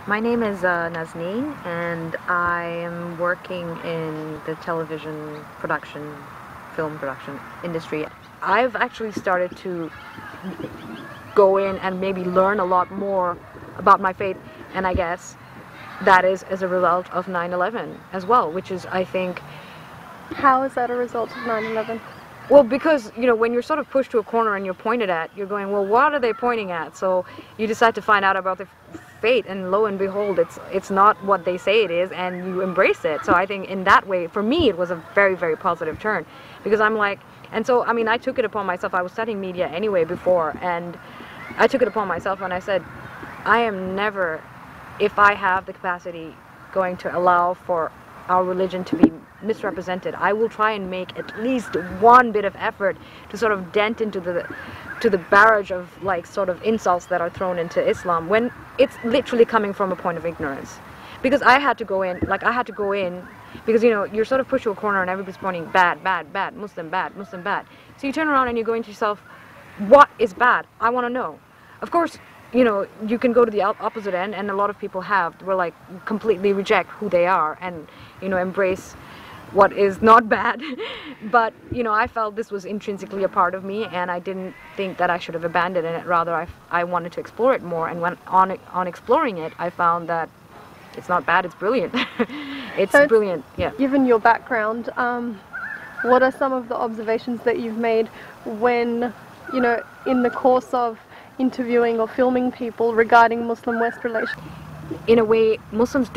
My name is Nazneen, and I am working in the television production, film production industry. I've actually started to go in and maybe learn a lot more about my faith, and I guess that is as a result of 9/11 as well, which is, I think... How is that a result of 9/11? Well, because, you know, when you're sort of pushed to a corner and you're pointed at, you're going, well, what are they pointing at? So you decide to find out about the fate, and lo and behold, it's not what they say it is, and you embrace it. So I think in that way, for me, it was a very, very positive turn, because I'm like, and so, I mean, I took it upon myself. I was studying media anyway before, and I took it upon myself, and I said, I am never, if I have the capacity, going to allow for our religion to be misrepresented. I will try and make at least one bit of effort to sort of dent into the barrage of, like, sort of insults that are thrown into Islam, when it's literally coming from a point of ignorance. Because I had to go in, because, you know, you're sort of pushed to a corner and everybody's pointing bad, bad, bad, Muslim bad, Muslim bad. So you turn around and you go into yourself, what is bad? I want to know. Of course, you know, you can go to the opposite end, and a lot of people will, like, completely reject who they are and, you know, embrace what is not bad. But, you know, I felt this was intrinsically a part of me, and I didn't think that I should have abandoned it. Rather, I wanted to explore it more, and when on exploring it, I found that it's not bad, it's brilliant. It's brilliant, yeah. Given your background, what are some of the observations that you've made when, you know, in the course of interviewing or filming people regarding Muslim-West relations? In a way, Muslims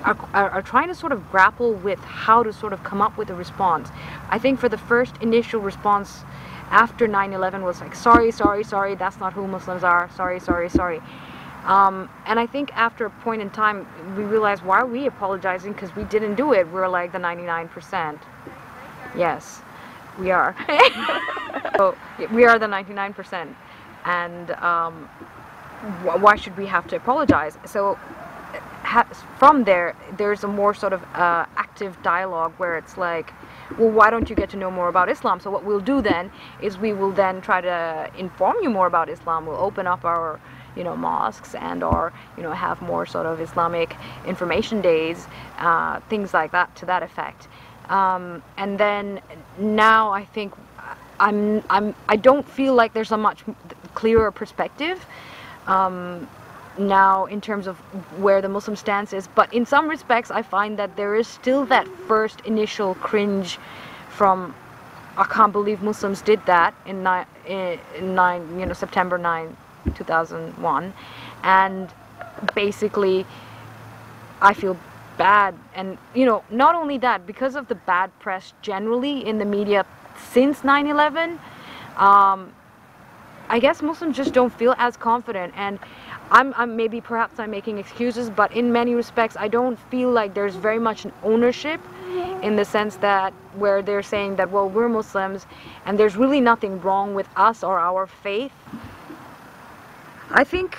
are trying to sort of grapple with how to sort of come up with a response. I think for the first initial response after 9/11 was like, sorry, sorry, sorry, that's not who Muslims are, sorry, sorry, sorry. And I think after a point in time, we realized, why are we apologizing? Because we didn't do it. We're like the 99%. Yes, we are. So we are the 99%. And why should we have to apologize? So from there's a more sort of active dialogue where it's like, well, why don't you get to know more about Islam? So what we'll do then is we will then try to inform you more about Islam. We'll open up our, you know, mosques, and or, you know, have more sort of Islamic information days, things like that, to that effect. And then now I think I don't feel like there's a much clearer perspective now in terms of where the Muslim stance is, but in some respects I find that there is still that first initial cringe from, I can't believe Muslims did that in September 9, 2001, and basically I feel bad. And, you know, not only that, because of the bad press generally in the media since 9/11, I guess Muslims just don't feel as confident, and perhaps I'm making excuses, but in many respects I don't feel like there's very much an ownership, in the sense that where they're saying that, well, we're Muslims and there's really nothing wrong with us or our faith. I think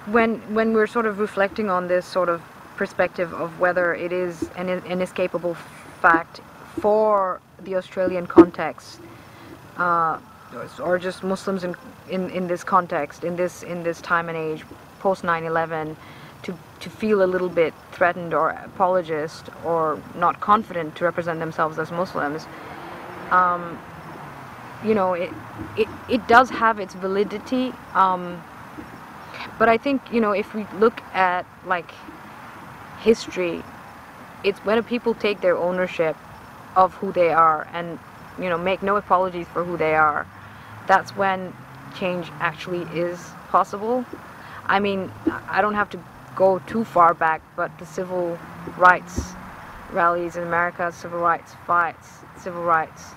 when we're sort of reflecting on this sort of perspective of whether it is an inescapable fact for the Australian context, or just Muslims in this context, in this time and age, post 9/11, to feel a little bit threatened or apologist or not confident to represent themselves as Muslims, you know, it does have its validity, but I think, you know, if we look at, like, history, it's when people take their ownership of who they are and, you know, make no apologies for who they are, that's when change actually is possible. I mean, I don't have to go too far back, but the civil rights rallies in America, civil rights fights, civil rights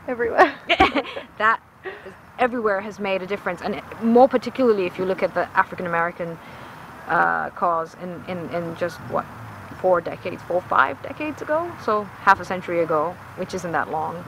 Everywhere. that everywhere has made a difference, and more particularly if you look at the African American cause in just what, 4 or 5 decades ago, so half a century ago, which isn't that long.